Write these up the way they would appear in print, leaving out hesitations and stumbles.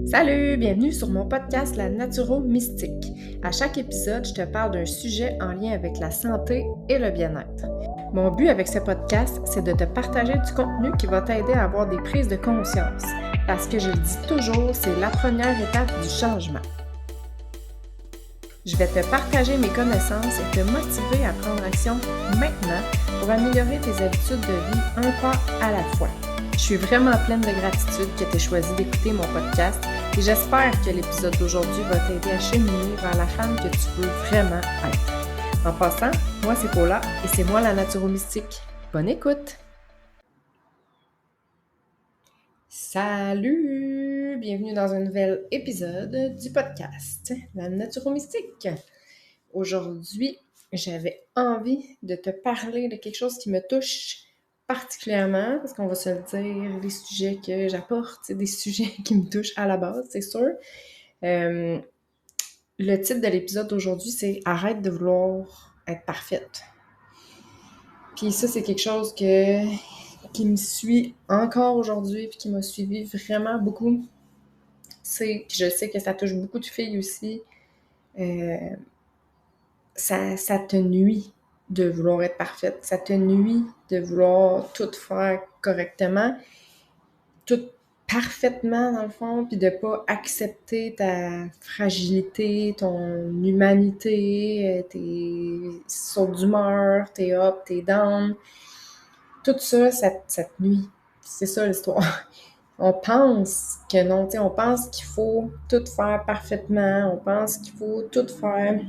Salut, bienvenue sur mon podcast La Naturo-Mystique. À chaque épisode, je te parle d'un sujet en lien avec la santé et le bien-être. Mon but avec ce podcast, c'est de te partager du contenu qui va t'aider à avoir des prises de conscience. Parce que je le dis toujours, c'est la première étape du changement. Je vais te partager mes connaissances et te motiver à prendre action maintenant pour améliorer tes habitudes de vie un pas à la fois. Je suis vraiment pleine de gratitude que tu aies choisi d'écouter mon podcast et j'espère que l'épisode d'aujourd'hui va t'aider à cheminer vers la femme que tu veux vraiment être. En passant, moi c'est Paula et c'est moi la Naturo-Mystique. Bonne écoute! Salut! Bienvenue dans un nouvel épisode du podcast La Naturo-Mystique. Aujourd'hui, j'avais envie de te parler de quelque chose qui me touche particulièrement, parce qu'on va se le dire, les sujets que j'apporte, c'est des sujets qui me touchent à la base, c'est sûr. Le titre de l'épisode d'aujourd'hui, c'est « Arrête de vouloir être parfaite ». Puis ça, c'est quelque chose qui me suit encore aujourd'hui, puis qui m'a suivi vraiment beaucoup. Puis je sais que ça touche beaucoup de filles aussi. Ça te nuit de vouloir être parfaite. Ça te nuit de vouloir tout faire correctement, tout parfaitement dans le fond, puis de pas accepter ta fragilité, ton humanité, tes sauts d'humeur, tes up, tes down. Tout ça, ça te nuit. C'est ça l'histoire. On pense que non, tu sais, on pense qu'il faut tout faire parfaitement, on pense qu'il faut tout faire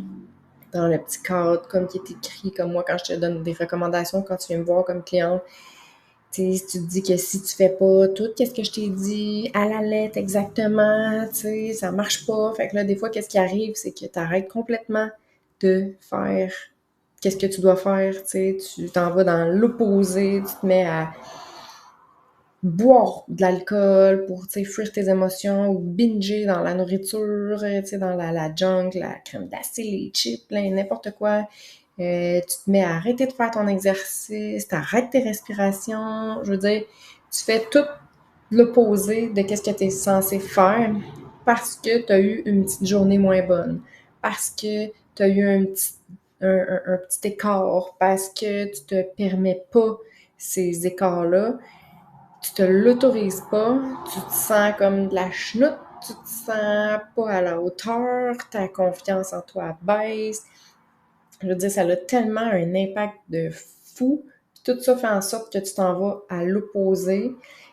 dans le petit cadre, comme qui est écrit, comme moi, quand je te donne des recommandations, quand tu viens me voir comme cliente, tu sais, si tu te dis que si tu fais pas tout ce que je t'ai dit à la lettre exactement, tu sais, ça marche pas. Fait que là, des fois, qu'est-ce qui arrive, c'est que tu arrêtes complètement de faire qu'est-ce que tu dois faire, tu sais, tu t'en vas dans l'opposé, tu te mets à boire de l'alcool pour, tu sais, fuir tes émotions ou binger dans la nourriture, tu sais, dans la junk, la crème glacée, les chips, n'importe quoi. Tu te mets à arrêter de faire ton exercice, t'arrêtes tes respirations. Je veux dire, tu fais tout l'opposé de qu'est-ce que tu es censé faire parce que tu as eu une petite journée moins bonne, parce que tu as eu un petit écart, parce que tu te permets pas ces écarts-là. Tu te l'autorises pas, tu te sens comme de la chenoute, tu te sens pas à la hauteur, ta confiance en toi baisse. Je veux dire, ça a tellement un impact de fou. Puis tout ça fait en sorte que tu t'en vas à l'opposé.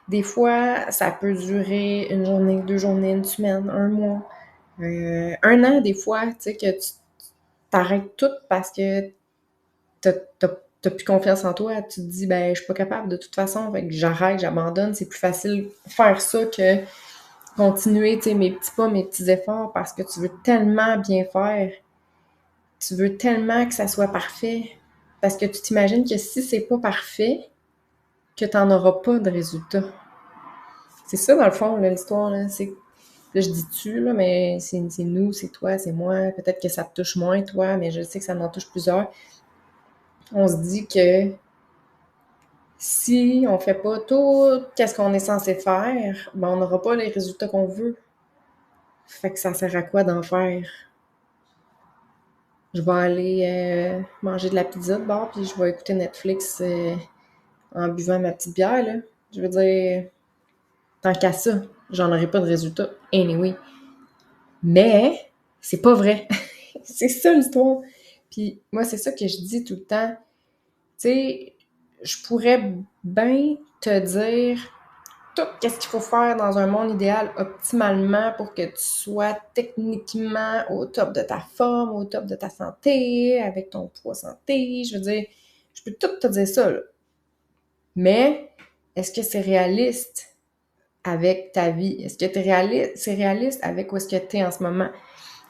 Des fois, ça peut durer une journée, 2 journées, une semaine, un mois, un an, des fois, tu sais, que tu t'arrêtes tout parce que t'as plus confiance en toi, tu te dis, ben, je suis pas capable de toute façon, fait que j'arrête, j'abandonne, c'est plus facile faire ça que continuer, tu sais, mes petits pas, mes petits efforts, parce que tu veux tellement bien faire, tu veux tellement que ça soit parfait, parce que tu t'imagines que si c'est pas parfait, que t'en auras pas de résultat. C'est ça, dans le fond, là, l'histoire, là, c'est... Là, je dis tu, là, mais c'est nous, c'est toi, c'est moi. Peut-être que ça te touche moins, toi, mais je sais que ça m'en touche plusieurs. On se dit que si on fait pas tout qu'est-ce qu'on est censé faire, ben on n'aura pas les résultats qu'on veut. Fait que ça sert à quoi d'en faire? Je vais aller manger de la pizza de bord, puis je vais écouter Netflix en buvant ma petite bière, là. Je veux dire, tant qu'à ça, j'en aurai pas de résultats. Anyway. Mais, c'est pas vrai. C'est ça l'histoire. Puis moi, c'est ça que je dis tout le temps. Tu sais, je pourrais bien te dire tout qu'est-ce qu'il faut faire dans un monde idéal optimalement pour que tu sois techniquement au top de ta forme, au top de ta santé, avec ton poids santé. Je veux dire, je peux tout te dire ça, là. Mais, est-ce que c'est réaliste avec ta vie? Est-ce que c'est réaliste avec où est-ce que tu es en ce moment?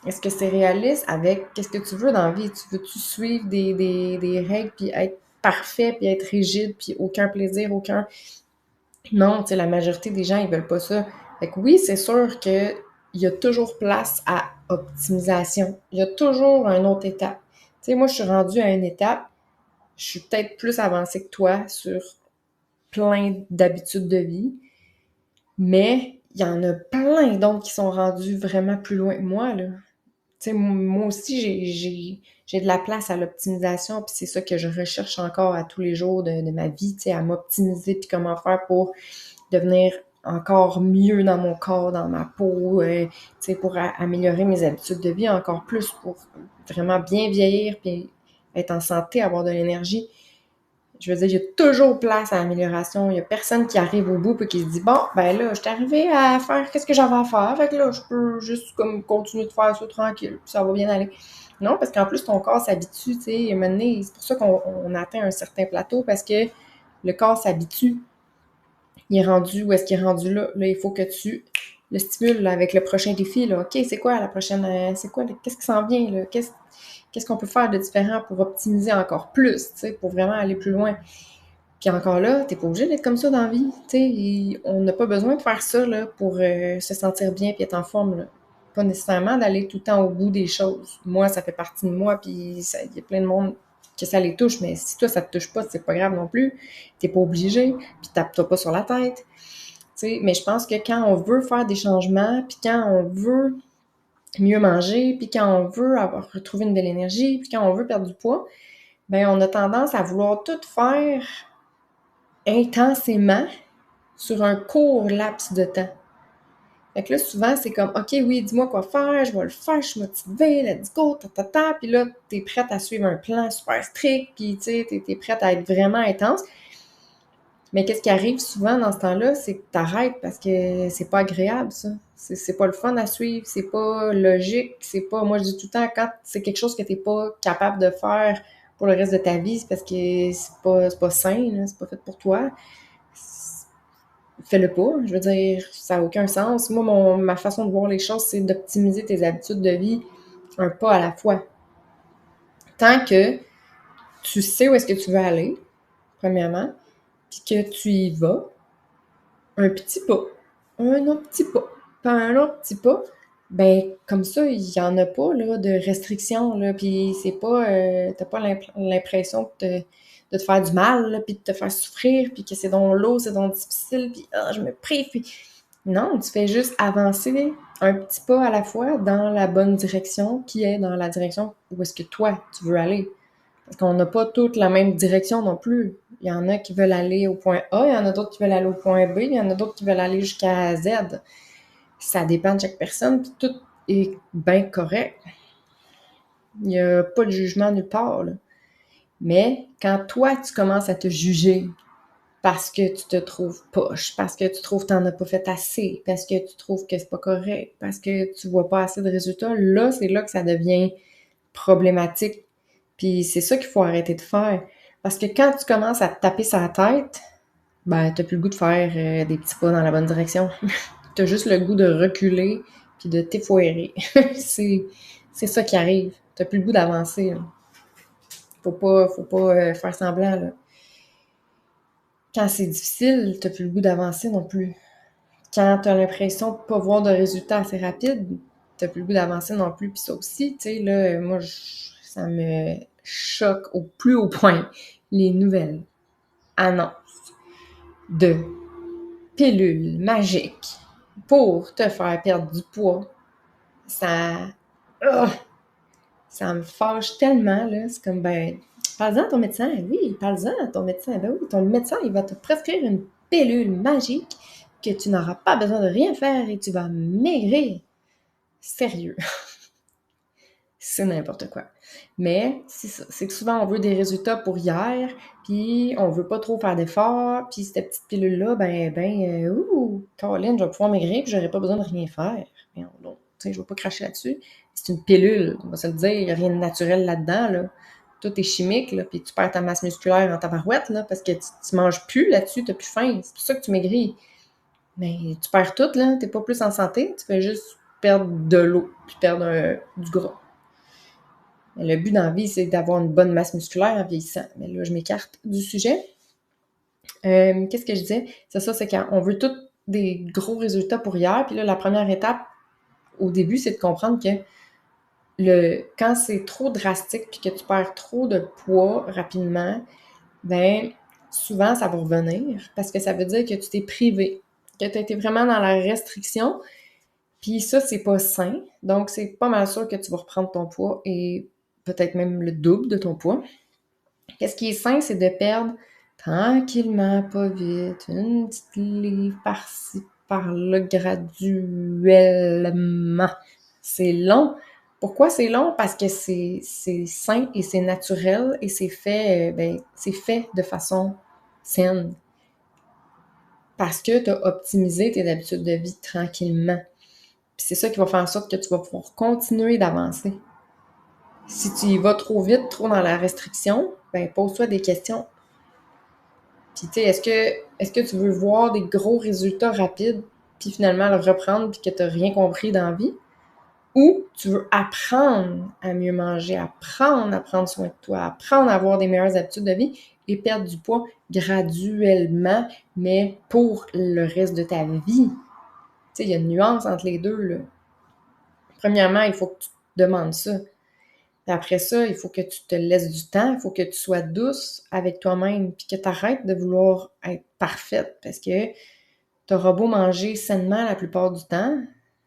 Est-ce que c'est réaliste avec qu'est-ce que tu veux dans la vie? Tu veux-tu suivre des règles puis être parfait puis être rigide puis aucun plaisir, aucun... Non, tu sais, la majorité des gens, ils veulent pas ça. Fait que oui, c'est sûr que il y a toujours place à optimisation. Il y a toujours une autre étape. Tu sais, moi, je suis rendue à une étape, je suis peut-être plus avancée que toi sur plein d'habitudes de vie, mais il y en a plein d'autres qui sont rendus vraiment plus loin que moi, là. Tu sais, moi aussi, j'ai de la place à l'optimisation, puis c'est ça que je recherche encore à tous les jours de ma vie, tu sais, à m'optimiser, puis comment faire pour devenir encore mieux dans mon corps, dans ma peau, tu sais, pour améliorer mes habitudes de vie encore plus, pour vraiment bien vieillir, puis être en santé, avoir de l'énergie. Je veux dire, il y a toujours place à l'amélioration. Il y a personne qui arrive au bout et qui se dit, bon, ben là, je suis arrivé à faire qu'est-ce que j'avais à faire. Fait que là, je peux juste comme continuer de faire ça tranquille, puis ça va bien aller. Non, parce qu'en plus, ton corps s'habitue, tu sais, à un moment donné, c'est pour ça qu'on atteint un certain plateau, parce que le corps s'habitue. Il est rendu, où est-ce qu'il est rendu là? Là, il faut que tu le stimules là, avec le prochain défi, là. OK, c'est quoi la prochaine, c'est quoi, qu'est-ce qui s'en vient, là? Qu'est-ce qu'on peut faire de différent pour optimiser encore plus, tu sais, pour vraiment aller plus loin? Puis encore là, t'es pas obligé d'être comme ça dans la vie, tu sais. On n'a pas besoin de faire ça, là, pour se sentir bien puis être en forme, là. Pas nécessairement d'aller tout le temps au bout des choses. Moi, ça fait partie de moi, puis il y a plein de monde que ça les touche, mais si toi, ça te touche pas, c'est pas grave non plus. T'es pas obligé, puis tape-toi pas sur la tête. T'sais, mais je pense que quand on veut faire des changements, puis quand on veut mieux manger, puis quand on veut retrouver une belle énergie, puis quand on veut perdre du poids, ben on a tendance à vouloir tout faire intensément sur un court laps de temps. Fait que là, souvent, c'est comme, OK, oui, dis-moi quoi faire, je vais le faire, je suis motivée, let's go, ta. Puis là, t'es prête à suivre un plan super strict, puis tu sais, t'es prête à être vraiment intense. Mais qu'est-ce qui arrive souvent dans ce temps-là, c'est que t'arrêtes parce que c'est pas agréable, ça. C'est pas le fun à suivre, c'est pas logique, c'est pas... Moi, je dis tout le temps, quand c'est quelque chose que t'es pas capable de faire pour le reste de ta vie, c'est parce que c'est pas sain, là, c'est pas fait pour toi. Fais-le pas. Je veux dire, ça n'a aucun sens. Moi, ma façon de voir les choses, c'est d'optimiser tes habitudes de vie un pas à la fois. Tant que tu sais où est-ce que tu veux aller, premièrement, puis que tu y vas, un petit pas, un autre petit pas, puis un autre petit pas, ben comme ça, il y en a pas là, de restrictions, là, puis c'est pas, t'as pas l'impression de te faire du mal, là, puis de te faire souffrir, puis que c'est donc lourd, c'est donc difficile, puis je me prive, puis non, tu fais juste avancer un petit pas à la fois dans la bonne direction, qui est dans la direction où est-ce que toi, tu veux aller. Parce qu'on n'a pas toutes la même direction non plus. Il y en a qui veulent aller au point A, il y en a d'autres qui veulent aller au point B, il y en a d'autres qui veulent aller jusqu'à Z. Ça dépend de chaque personne, puis tout est bien correct. Il n'y a pas de jugement nulle part, là. Mais quand toi, tu commences à te juger parce que tu te trouves poche, parce que tu trouves que tu n'en as pas fait assez, parce que tu trouves que c'est pas correct, parce que tu vois pas assez de résultats, là, c'est là que ça devient problématique. Puis c'est ça qu'il faut arrêter de faire. Parce que quand tu commences à te taper sa tête, ben t'as plus le goût de faire des petits pas dans la bonne direction. T'as juste le goût de reculer puis de t'effoirer. c'est ça qui arrive. T'as plus le goût d'avancer, là. Faut pas faire semblant, là. Quand c'est difficile, t'as plus le goût d'avancer non plus. Quand t'as l'impression de pas voir de résultats assez rapides, t'as plus le goût d'avancer non plus. Puis ça aussi, tu sais, là, moi, ça me choque au plus haut point les nouvelles annonces de pilules magiques pour te faire perdre du poids. Ça, oh, ça me fâche tellement, là. C'est comme, ben, parle-en à ton médecin. Oui, parle-en à ton médecin. Ben oui, ton médecin, il va te prescrire une pilule magique que tu n'auras pas besoin de rien faire et tu vas maigrir. Sérieux. C'est n'importe quoi. Mais c'est ça. C'est que souvent, on veut des résultats pour hier, puis on veut pas trop faire d'efforts, puis cette petite pilule-là, Caroline, je vais pouvoir maigrir, puis j'aurai pas besoin de rien faire. Mais non, tu sais, je vais pas cracher là-dessus. C'est une pilule, on va se le dire, il y a rien de naturel là-dedans, là. Tout est chimique, là, puis tu perds ta masse musculaire en tabarouette, là, parce que tu manges plus là-dessus, t'as plus faim, c'est pour ça que tu maigris. Mais tu perds tout, là, t'es pas plus en santé, tu fais juste perdre de l'eau, puis perdre du gras. Le but dans la vie, c'est d'avoir une bonne masse musculaire en vieillissant. Mais là, je m'écarte du sujet. Qu'est-ce que je disais? C'est ça, c'est quand on veut tous des gros résultats pour hier. Puis là, la première étape, au début, c'est de comprendre que quand c'est trop drastique puis que tu perds trop de poids rapidement, ben souvent, ça va revenir parce que ça veut dire que tu t'es privé. que tu as été vraiment dans la restriction. Puis ça, c'est pas sain. Donc, c'est pas mal sûr que tu vas reprendre ton poids et peut-être même le double de ton poids. Qu'est-ce qui est sain, c'est de perdre tranquillement, pas vite, une petite livre par-ci, par-là, graduellement. C'est long. Pourquoi c'est long? Parce que c'est sain et c'est naturel et c'est fait, c'est fait de façon saine. Parce que tu as optimisé tes habitudes de vie tranquillement. Puis c'est ça qui va faire en sorte que tu vas pouvoir continuer d'avancer. Si tu y vas trop vite, trop dans la restriction, ben pose-toi des questions. Puis tu sais, est-ce que tu veux voir des gros résultats rapides, puis finalement le reprendre, puis que tu n'as rien compris dans la vie? Ou tu veux apprendre à mieux manger, apprendre à prendre soin de toi, apprendre à avoir des meilleures habitudes de vie et perdre du poids graduellement, mais pour le reste de ta vie. Tu sais, il y a une nuance entre les deux, là. Premièrement, il faut que tu te demandes ça. Puis après ça, il faut que tu te laisses du temps, il faut que tu sois douce avec toi-même, puis que tu arrêtes de vouloir être parfaite, parce que tu auras beau manger sainement la plupart du temps,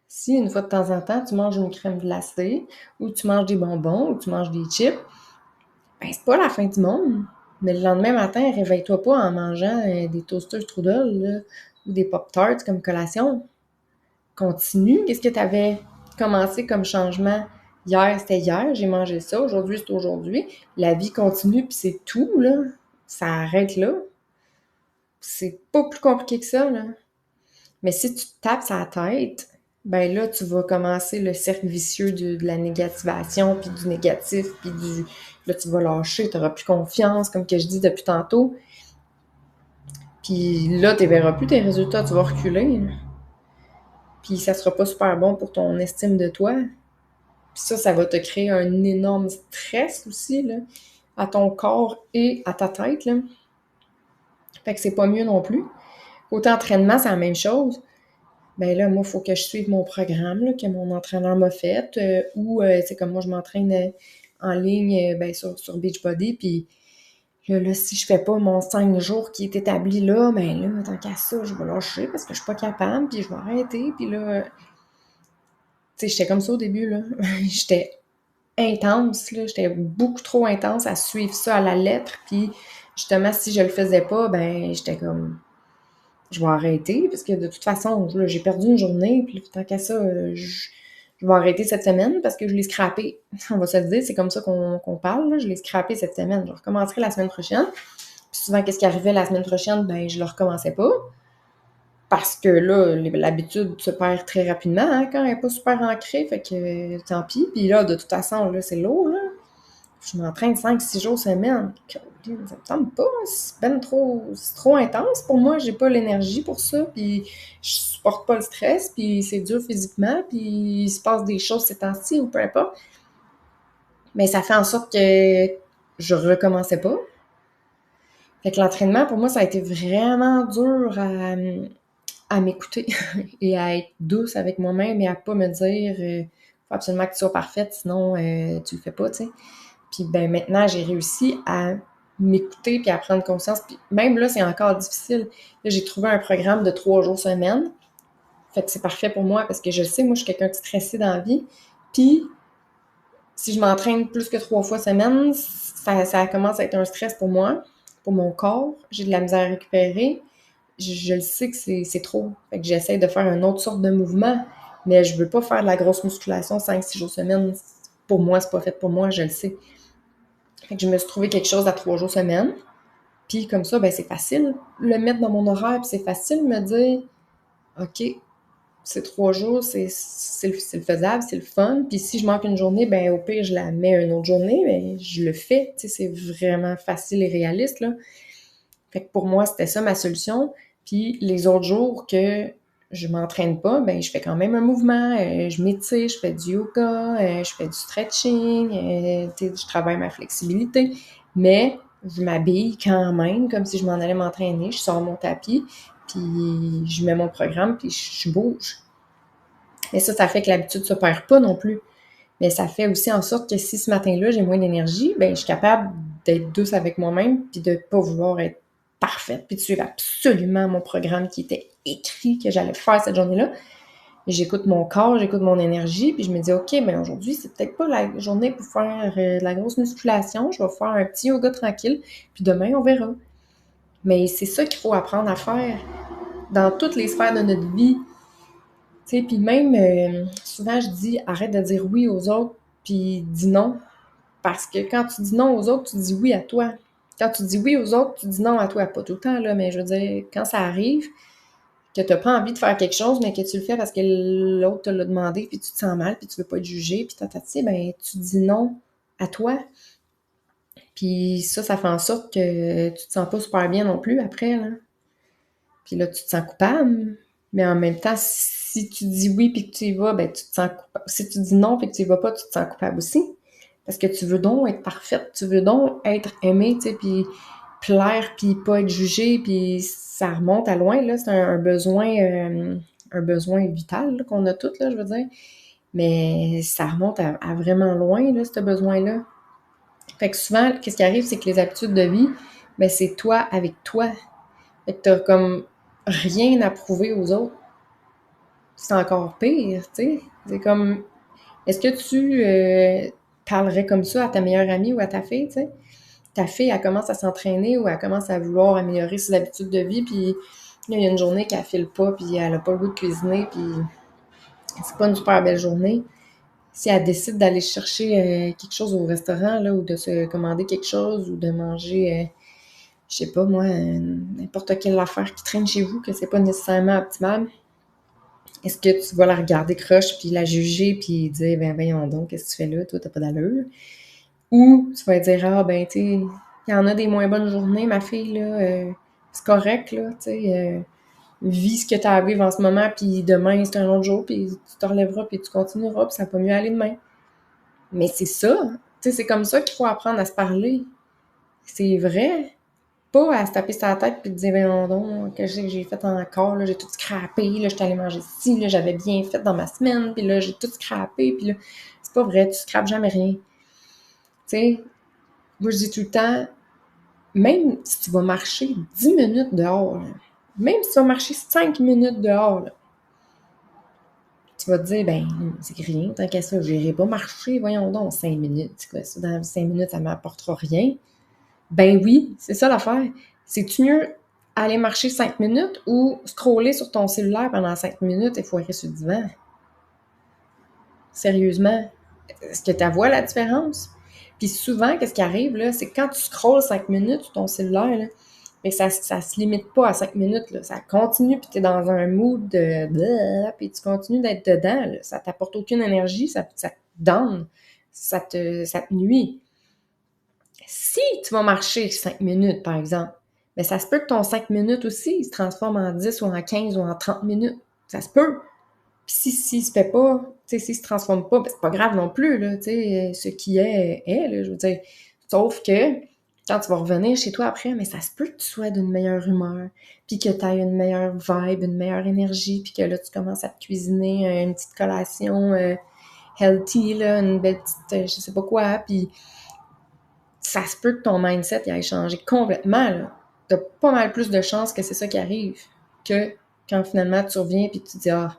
si une fois de temps en temps, tu manges une crème glacée, ou tu manges des bonbons, ou tu manges des chips, ben c'est pas la fin du monde. Mais le lendemain matin, réveille-toi pas en mangeant des toasters strudel, là, ou des pop-tarts comme collation. Continue. Qu'est-ce que tu avais commencé comme changement? Hier, c'était hier, j'ai mangé ça. Aujourd'hui, c'est aujourd'hui. La vie continue, puis c'est tout, là. Ça arrête là. C'est pas plus compliqué que ça, là. Mais si tu te tapes sa tête, ben là, tu vas commencer le cercle vicieux de la négativation, puis du négatif, puis du... Là, tu vas lâcher, tu n'auras plus confiance, comme que je dis depuis tantôt. Puis là, tu ne verras plus tes résultats, tu vas reculer. Là. Puis ça sera pas super bon pour ton estime de toi. Puis ça va te créer un énorme stress aussi, là, à ton corps et à ta tête, là. Fait que c'est pas mieux non plus. Côté entraînement, c'est la même chose. Ben là, moi, il faut que je suive mon programme là, que mon entraîneur m'a fait. Ou, c'est comme moi, je m'entraîne en ligne sur Beachbody. Puis là, si je fais pas mon 5 jours qui est établi là, ben là, tant qu'à ça, je vais lâcher parce que je suis pas capable. Puis je vais arrêter. Puis là, tu sais, j'étais comme ça au début, là. J'étais intense, là. J'étais beaucoup trop intense à suivre ça à la lettre. Puis justement, si je le faisais pas, ben j'étais comme... Je vais arrêter, parce que de toute façon, là, j'ai perdu une journée, puis tant qu'à ça, je vais arrêter cette semaine parce que je l'ai scrappé. On va se le dire, c'est comme ça qu'on parle, là. Je l'ai scrappé cette semaine. Je recommencerai la semaine prochaine. Puis souvent, qu'est-ce qui arrivait la semaine prochaine? Ben, je le recommençais pas. Parce que là, l'habitude se perd très rapidement, hein, quand elle n'est pas super ancrée, fait que tant pis. Puis là, de toute façon, là, c'est lourd, là. Je m'entraîne 5-6 jours semaine. Ça me tente pas. C'est trop intense pour moi. J'ai pas l'énergie pour ça. Puis je supporte pas le stress. Puis c'est dur physiquement. Puis il se passe des choses ces temps-ci ou peu importe. Mais ça fait en sorte que je recommençais pas. Fait que l'entraînement, pour moi, ça a été vraiment dur à m'écouter et à être douce avec moi-même et à pas me dire faut absolument que tu sois parfaite, sinon tu le fais pas, tu sais. Puis ben maintenant, j'ai réussi à m'écouter puis à prendre conscience. Puis même là, c'est encore difficile. Là, j'ai trouvé un programme de 3 jours semaine. Fait que c'est parfait pour moi parce que je sais, moi, je suis quelqu'un de stressé dans la vie. Puis si je m'entraîne plus que 3 fois semaine, ça commence à être un stress pour moi, pour mon corps. J'ai de la misère à récupérer. Je le sais que c'est trop. Fait que j'essaie de faire une autre sorte de mouvement. Mais je veux pas faire de la grosse musculation 5-6 jours semaine. Pour moi, c'est pas fait pour moi, je le sais. Fait que je me suis trouvé quelque chose à 3 jours semaine. Puis comme ça, ben c'est facile de le mettre dans mon horaire. Puis c'est facile de me dire, OK, c'est 3 jours, c'est le faisable, c'est le fun. Puis si je manque une journée, ben au pire, je la mets une autre journée. Ben je le fais. Tu sais, c'est vraiment facile et réaliste, là. Fait que pour moi, c'était ça ma solution. Puis les autres jours que je m'entraîne pas, ben je fais quand même un mouvement, je m'étire, je fais du yoga, je fais du stretching, je travaille ma flexibilité, mais je m'habille quand même comme si je m'en allais m'entraîner, je sors mon tapis, puis je mets mon programme, puis je bouge. Mais ça fait que l'habitude se perd pas non plus. Mais ça fait aussi en sorte que si ce matin-là, j'ai moins d'énergie, ben je suis capable d'être douce avec moi-même, puis de pas vouloir être parfaite, puis de suivre absolument mon programme qui était écrit que j'allais faire cette journée-là. J'écoute mon corps, j'écoute mon énergie, puis je me dis, OK, mais aujourd'hui, c'est peut-être pas la journée pour faire de la grosse musculation. Je vais faire un petit yoga tranquille, puis demain, on verra. Mais c'est ça qu'il faut apprendre à faire dans toutes les sphères de notre vie. Tu sais, puis même, souvent, je dis, arrête de dire oui aux autres, puis dis non. Parce que quand tu dis non aux autres, tu dis oui à toi. Quand tu dis oui aux autres, tu dis non à toi. Pas tout le temps, là, mais je veux dire, quand ça arrive, que tu n'as pas envie de faire quelque chose, mais que tu le fais parce que l'autre te l'a demandé, puis tu te sens mal, puis tu veux pas être jugé, puis ben tu dis non à toi. Puis ça fait en sorte que tu te sens pas super bien non plus après, là. Puis là, tu te sens coupable, mais en même temps, si tu dis oui puis que tu y vas, ben tu te sens coupable. Si tu dis non puis que tu y vas pas, tu te sens coupable aussi. Parce que tu veux donc être parfaite, tu veux donc être aimée, tu sais, puis plaire, puis pas être jugée, puis ça remonte à loin, là. C'est un besoin vital là, qu'on a tous, là, je veux dire. Mais ça remonte à vraiment loin, là, ce besoin-là. Fait que souvent, qu'est-ce qui arrive, c'est que les habitudes de vie, ben c'est toi avec toi. Fait que t'as comme rien à prouver aux autres. C'est encore pire, tu sais. C'est comme, est-ce que tu parlerais comme ça à ta meilleure amie ou à ta fille, tu sais? Ta fille, elle commence à s'entraîner ou elle commence à vouloir améliorer ses habitudes de vie, puis là, il y a une journée qu'elle file pas, puis elle a pas le goût de cuisiner, puis c'est pas une super belle journée. Si elle décide d'aller chercher quelque chose au restaurant, là, ou de se commander quelque chose, ou de manger, je sais pas moi, n'importe quelle affaire qui traîne chez vous, que c'est pas nécessairement optimal, est-ce que tu vas la regarder croche, puis la juger, puis dire, ben voyons donc, qu'est-ce que tu fais là, toi, t'as pas d'allure? Ou tu vas dire, ah ben, tu sais, il y en a des moins bonnes journées, ma fille, là, c'est correct, là, tu sais, vis ce que tu as à vivre en ce moment, puis demain, c'est un autre jour, puis tu te relèveras, puis tu continueras, puis ça peut mieux aller demain. Mais c'est ça, tu sais, c'est comme ça qu'il faut apprendre à se parler. C'est vrai. Pas à se taper sur la tête puis te dire, ben non, que j'ai fait encore, là, j'ai tout scrappé, là, j'étais allée manger ci, là, j'avais bien fait dans ma semaine, puis là, j'ai tout scrappé, puis là, c'est pas vrai, tu scrapes jamais rien. Tu sais, moi, je dis tout le temps, même si tu vas marcher 10 minutes dehors, là, même si tu vas marcher 5 minutes dehors, là, tu vas te dire, ben, c'est rien, tant qu'à ça, j'irai pas marcher, voyons donc, 5 minutes, c'est quoi ça, dans 5 minutes, ça m'apportera rien. Ben oui, c'est ça l'affaire. C'est-tu mieux aller marcher 5 minutes ou scroller sur ton cellulaire pendant 5 minutes et foirer sur le divan? Sérieusement, est-ce que tu vois la différence? Puis souvent, qu'est-ce qui arrive, là, c'est que quand tu scrolles 5 minutes sur ton cellulaire, là, mais ça se limite pas à 5 minutes, là. Ça continue, puis tu es dans un mood de puis tu continues d'être dedans, là. Ça t'apporte aucune énergie, ça te donne, ça te nuit. Si tu vas marcher 5 minutes, par exemple, mais ça se peut que ton 5 minutes aussi se transforme en 10 ou en 15 ou en 30 minutes. Ça se peut. Puis si se fait pas, tu sais, s'il se transforme pas, ben c'est pas grave non plus, là, tu sais, ce qui est, là, je veux dire. Sauf que, quand tu vas revenir chez toi après, mais ça se peut que tu sois d'une meilleure humeur, puis que tu aies une meilleure vibe, une meilleure énergie, puis que là, tu commences à te cuisiner une petite collation healthy, là, une belle petite, je sais pas quoi, puis ça se peut que ton mindset il aille changer complètement. Là. T'as pas mal plus de chances que c'est ça qui arrive que quand finalement tu reviens et tu te dis ah.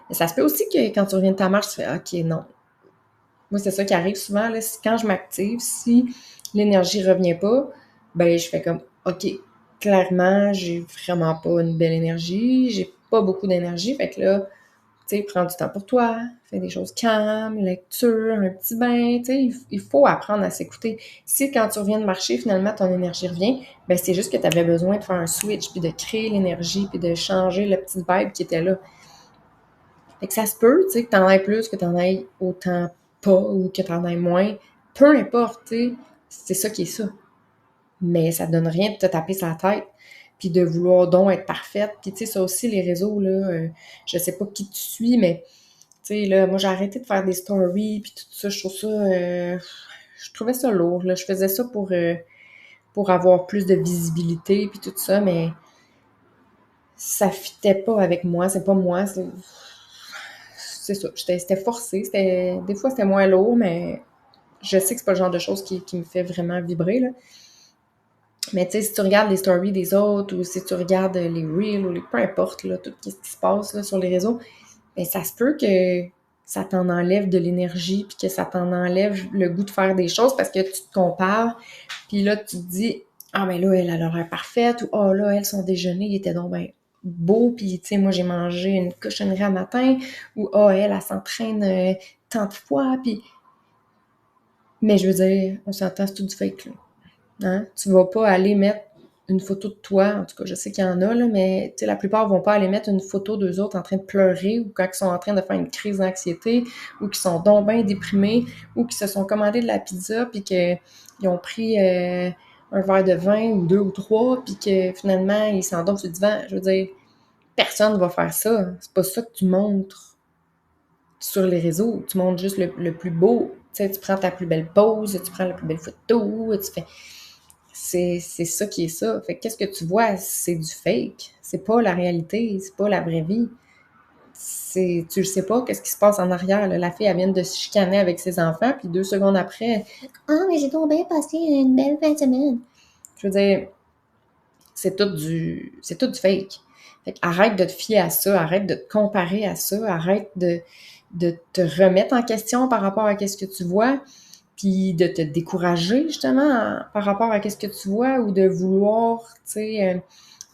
Mais ça se peut aussi que quand tu reviens de ta marche, tu fais OK, non. Moi, c'est ça qui arrive souvent. Là, quand je m'active, si l'énergie revient pas, ben je fais comme OK, clairement, j'ai vraiment pas une belle énergie, j'ai pas beaucoup d'énergie. Fait que là, tu sais, prends du temps pour toi, fais des choses calmes, lecture, un petit bain, tu sais, il faut apprendre à s'écouter. Si quand tu reviens de marcher, finalement, ton énergie revient, ben c'est juste que tu avais besoin de faire un switch, puis de créer l'énergie, puis de changer le petit vibe qui était là. Fait que ça se peut, tu sais, que t'en aies plus, que t'en aies autant pas, ou que t'en aies moins. Peu importe, tu sais, c'est ça qui est ça. Mais ça donne rien de te taper sur la tête puis de vouloir donc être parfaite. Puis tu sais, ça aussi, les réseaux, là, je sais pas qui tu suis, mais tu sais, là, moi, j'ai arrêté de faire des stories puis tout ça. Je trouve ça, je trouvais ça lourd, là. Je faisais ça pour avoir plus de visibilité puis tout ça, mais ça fitait pas avec moi. C'est pas moi, c'est ça. C'était forcé. Des fois, c'était moins lourd, mais je sais que c'est pas le genre de choses qui me fait vraiment vibrer, là. Mais tu sais, si tu regardes les stories des autres ou si tu regardes les reels ou peu importe, là, tout ce qui se passe là, sur les réseaux, ben ça se peut que ça t'en enlève de l'énergie puis que ça t'en enlève le goût de faire des choses parce que tu te compares puis là, tu te dis « Ah, ben là, elle a l'air parfaite » ou « Ah, là, elle, son déjeuner, il était donc ben beau puis tu sais, moi, j'ai mangé une cochonnerie à matin » ou « Ah, elle s'entraîne tant de fois » puis... Mais je veux dire, on s'entend, c'est tout du fake, là. Hein? Tu vas pas aller mettre une photo de toi, en tout cas, je sais qu'il y en a, là, mais la plupart vont pas aller mettre une photo d'eux autres en train de pleurer ou quand ils sont en train de faire une crise d'anxiété ou qui sont donc bien déprimés ou qui se sont commandés de la pizza puis qu'ils ont pris un verre de vin ou deux ou trois puis que finalement, ils s'endorment sur le divan. Je veux dire, personne va faire ça. C'est pas ça que tu montres sur les réseaux. Tu montres juste le plus beau. Tu sais, tu prends ta plus belle pose, tu prends la plus belle photo, tu fais... C'est ça qui est ça. Fait que qu'est-ce que tu vois? C'est du fake. C'est pas la réalité. C'est pas la vraie vie. Tu le sais pas qu'est-ce qui se passe en arrière. Là. La fille, elle vient de se chicaner avec ses enfants, puis 2 secondes après, ah, mais j'ai donc bien passé une belle fin de semaine. Je veux dire, c'est tout du fake. Fait que arrête de te fier à ça, arrête de te comparer à ça, arrête de te remettre en question par rapport à ce que tu vois, puis de te décourager justement par rapport à ce que tu vois ou de vouloir, tu sais,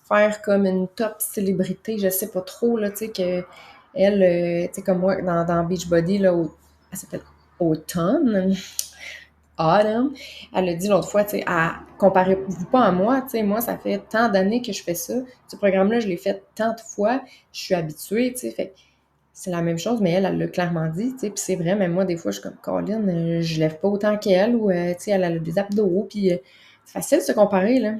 faire comme une top célébrité, je sais pas trop, là, tu sais, que elle, tu sais, comme moi, dans Beachbody, là, elle s'appelle Autumn, Autumn, elle a dit l'autre fois, tu sais, comparez-vous pas à moi, tu sais, moi, ça fait tant d'années que je fais ça, ce programme-là, je l'ai fait tant de fois, je suis habituée, tu sais, fait c'est la même chose, mais elle l'a clairement dit, tu sais, puis c'est vrai, même moi, des fois, je suis comme, Colin, je lève pas autant qu'elle, ou, tu sais, elle a des abdos, puis c'est facile de se comparer, là.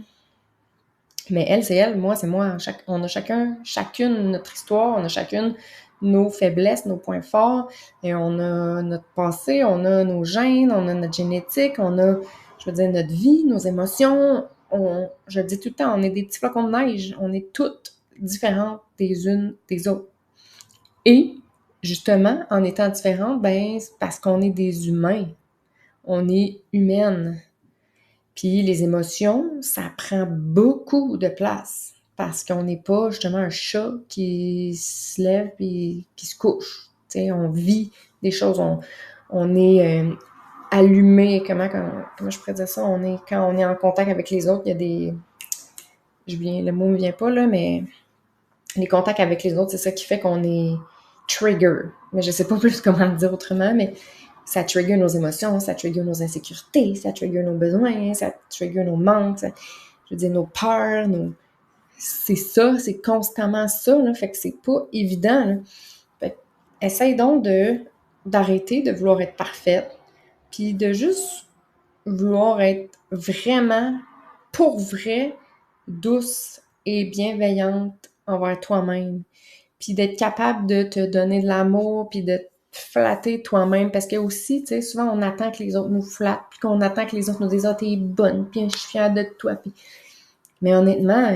Mais elle, c'est elle, moi, c'est moi. On a chacune notre histoire, on a chacune nos faiblesses, nos points forts, et on a notre passé, on a nos gènes, on a notre génétique, on a, je veux dire, notre vie, nos émotions. Je le dis tout le temps, on est des petits flocons de neige, on est toutes différentes des unes des autres. Et, justement, en étant différentes, ben, c'est parce qu'on est des humains. On est humaines. Puis les émotions, ça prend beaucoup de place parce qu'on n'est pas justement un chat qui se lève et qui se couche. Tu sais, on vit des choses, on est allumé, comment je pourrais dire ça, quand on est en contact avec les autres, il y a des... le mot me vient pas là, mais les contacts avec les autres, c'est ça qui fait qu'on est trigger. Mais je sais pas plus comment le dire autrement, mais ça trigger nos émotions, ça trigger nos insécurités, ça trigger nos besoins, ça trigger nos manques, je veux dire, nos peurs, c'est ça, c'est constamment ça, là, fait que c'est pas évident, là. Fait que, essaye donc d'arrêter de vouloir être parfaite, puis de juste vouloir être vraiment, pour vrai, douce et bienveillante envers toi-même, puis d'être capable de te donner de l'amour, puis de te flatter toi-même, parce que aussi, tu sais, souvent on attend que les autres nous flattent, puis qu'on attend que les autres nous disent « Ah, t'es bonne, puis je suis fière de toi », puis... Mais honnêtement,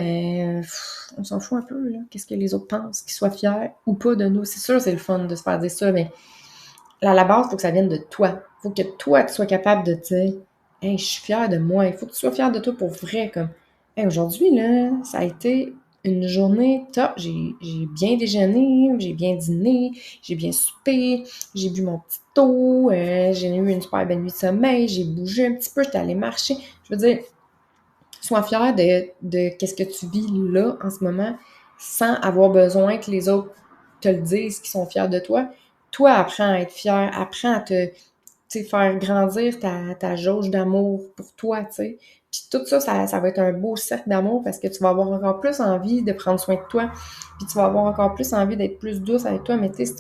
on s'en fout un peu, là, qu'est-ce que les autres pensent, qu'ils soient fiers ou pas de nous. C'est sûr, c'est le fun de se faire dire ça, mais à la base, il faut que ça vienne de toi. Il faut que toi, tu sois capable de dire « Hey, je suis fière de moi. » Il faut que tu sois fière de toi pour vrai, comme « Hey, aujourd'hui, là, ça a été une journée top. J'ai bien déjeuné, j'ai bien dîné, j'ai bien soupé, j'ai bu mon petit eau, j'ai eu une super belle nuit de sommeil, j'ai bougé un petit peu, j'étais allée marcher. » Je veux dire, sois fière de qu'est-ce que tu vis là, en ce moment, sans avoir besoin que les autres te le disent, qu'ils sont fiers de toi. Toi, apprends à être fier, apprends à te faire grandir ta jauge d'amour pour toi, tu sais. Puis tout ça, ça va être un beau cercle d'amour parce que tu vas avoir encore plus envie de prendre soin de toi. Puis tu vas avoir encore plus envie d'être plus douce avec toi. Mais tu sais,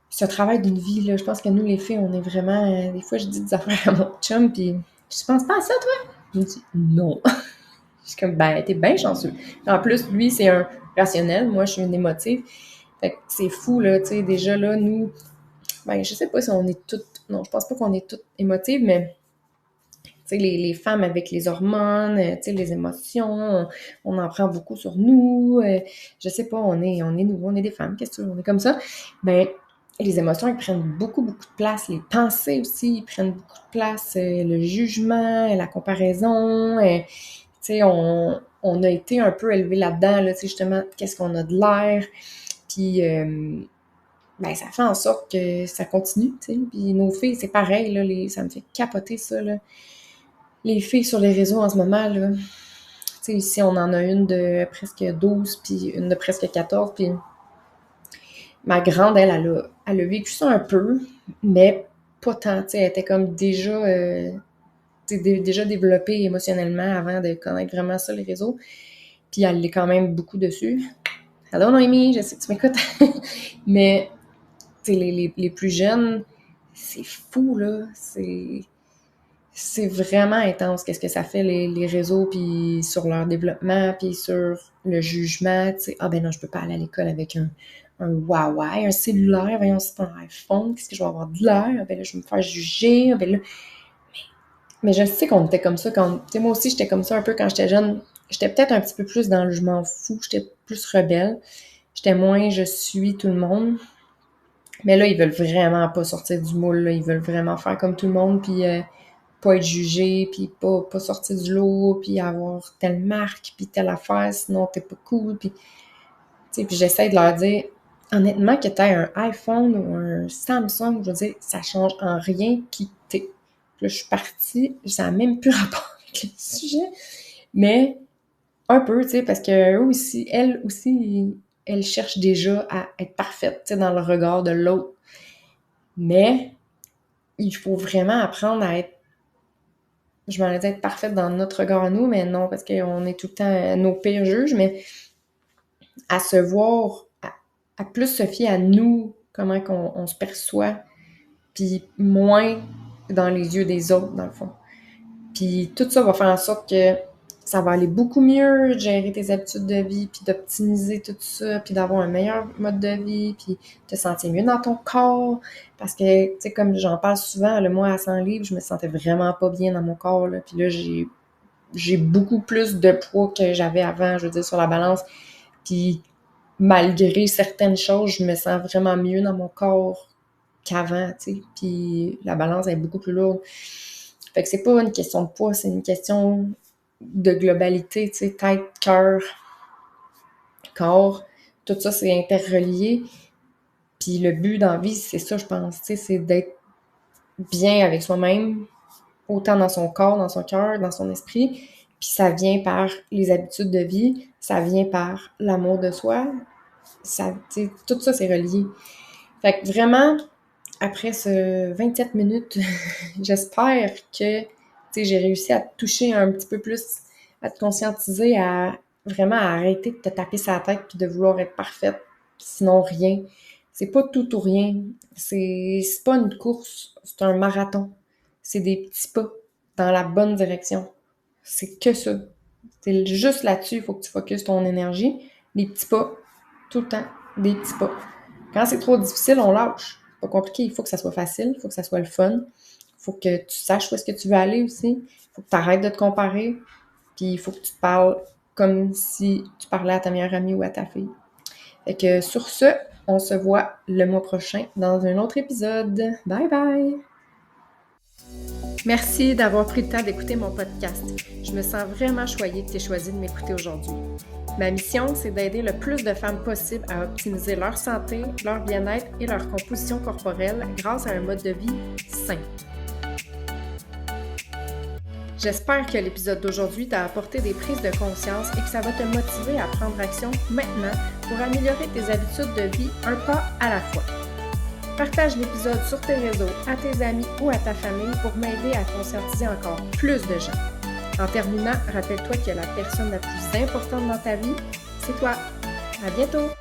c'est un travail d'une vie, là. Je pense que nous, les filles, on est vraiment... des fois, je dis des affaires à mon chum, puis tu penses pas à ça, toi? Il me dit non. Je suis comme, ben, t'es bien chanceux. En plus, lui, c'est un rationnel. Moi, je suis une émotive. Fait que c'est fou, là, tu sais. Déjà, là, nous, ben, je sais pas si on est toutes... Non, je pense pas qu'on est toutes émotives, mais tu sais, les femmes avec les hormones, tu sais, les émotions, on en prend beaucoup sur nous. Je sais pas, on est nous, on est des femmes, qu'est-ce que tu veux, on est comme ça. Ben, les émotions, elles prennent beaucoup, beaucoup de place. Les pensées aussi, ils prennent beaucoup de place. Le jugement, la comparaison. sais, on a été un peu élevé là-dedans, là, tu sais, justement, qu'est-ce qu'on a de l'air, puis ben, ça fait en sorte que ça continue, tu sais, puis nos filles, c'est pareil, là, ça me fait capoter ça, là. Les filles sur les réseaux en ce moment, là, tu sais, ici, on en a une de presque 12, puis une de presque 14, puis ma grande, elle a vécu ça un peu, mais pas tant, tu sais, elle était comme déjà développée émotionnellement avant de connaître vraiment ça, les réseaux. Puis elle l'est quand même beaucoup dessus. Hello Noémie, je sais que tu m'écoutes. Mais les plus jeunes, c'est fou, là. C'est vraiment intense qu'est-ce que ça fait, les réseaux, puis sur leur développement, puis sur le jugement. Tu sais, ah ben non, je peux pas aller à l'école avec un Huawei, un cellulaire, voyons, c'est un iPhone, qu'est-ce que je vais avoir de l'air? Ah ben là, je vais me faire juger. Ah ben là, mais je sais qu'on était comme ça quand. Tu sais, moi aussi, j'étais comme ça un peu quand j'étais jeune. J'étais peut-être un petit peu plus dans le je m'en fous, j'étais plus rebelle. J'étais moins je suis tout le monde. Mais là, ils veulent vraiment pas sortir du moule, là. Ils veulent vraiment faire comme tout le monde, puis pas être jugé, puis pas sortir du lot, puis avoir telle marque, puis telle affaire, sinon t'es pas cool. Puis, tu sais, puis j'essaie de leur dire, honnêtement, que t'aies un iPhone ou un Samsung, je veux dire, ça change en rien qui t'es. Là, je suis partie, ça n'a même plus rapport avec le sujet, mais un peu, tu sais, parce que eux aussi, elle cherche déjà à être parfaite, tu sais, dans le regard de l'autre. Mais il faut vraiment apprendre à être, je m'en ai dit être parfaite dans notre regard à nous, mais non, parce qu'on est tout le temps nos pires juges, mais à se voir, à plus se fier à nous, comment on se perçoit, puis moins dans les yeux des autres, dans le fond. Puis tout ça va faire en sorte que ça va aller beaucoup mieux de gérer tes habitudes de vie, puis d'optimiser tout ça, puis d'avoir un meilleur mode de vie, puis te sentir mieux dans ton corps. Parce que, tu sais, comme j'en parle souvent, le mois à 100 livres, je me sentais vraiment pas bien dans mon corps, là. Puis là, j'ai beaucoup plus de poids que j'avais avant, je veux dire, sur la balance. Puis malgré certaines choses, je me sens vraiment mieux dans mon corps qu'avant, tu sais. Puis la balance est beaucoup plus lourde. Fait que c'est pas une question de poids, c'est une question de globalité, tu sais, tête, cœur, corps, tout ça, c'est interrelié. Puis le but dans la vie, c'est ça, je pense, tu sais, c'est d'être bien avec soi-même, autant dans son corps, dans son cœur, dans son esprit. Puis ça vient par les habitudes de vie, ça vient par l'amour de soi. Ça, tu sais, tout ça, c'est relié. Fait que vraiment, après ce 27 minutes, j'espère que j'ai réussi à te toucher un petit peu plus, à te conscientiser, à vraiment arrêter de te taper sa tête puis de vouloir être parfaite, sinon rien. C'est pas tout ou rien. C'est pas une course, c'est un marathon. C'est des petits pas dans la bonne direction. C'est que ça. C'est juste là-dessus, il faut que tu focuses ton énergie. Des petits pas, tout le temps, des petits pas. Quand c'est trop difficile, on lâche. C'est pas compliqué, il faut que ça soit facile, il faut que ça soit le fun. Il faut que tu saches où est-ce que tu veux aller aussi. Il faut que tu arrêtes de te comparer. Puis il faut que tu te parles comme si tu parlais à ta meilleure amie ou à ta fille. Fait que sur ce, on se voit le mois prochain dans un autre épisode. Bye bye! Merci d'avoir pris le temps d'écouter mon podcast. Je me sens vraiment choyée que tu aies choisi de m'écouter aujourd'hui. Ma mission, c'est d'aider le plus de femmes possible à optimiser leur santé, leur bien-être et leur composition corporelle grâce à un mode de vie sain. J'espère que l'épisode d'aujourd'hui t'a apporté des prises de conscience et que ça va te motiver à prendre action maintenant pour améliorer tes habitudes de vie un pas à la fois. Partage l'épisode sur tes réseaux, à tes amis ou à ta famille pour m'aider à conscientiser encore plus de gens. En terminant, rappelle-toi que la personne la plus importante dans ta vie, c'est toi. À bientôt!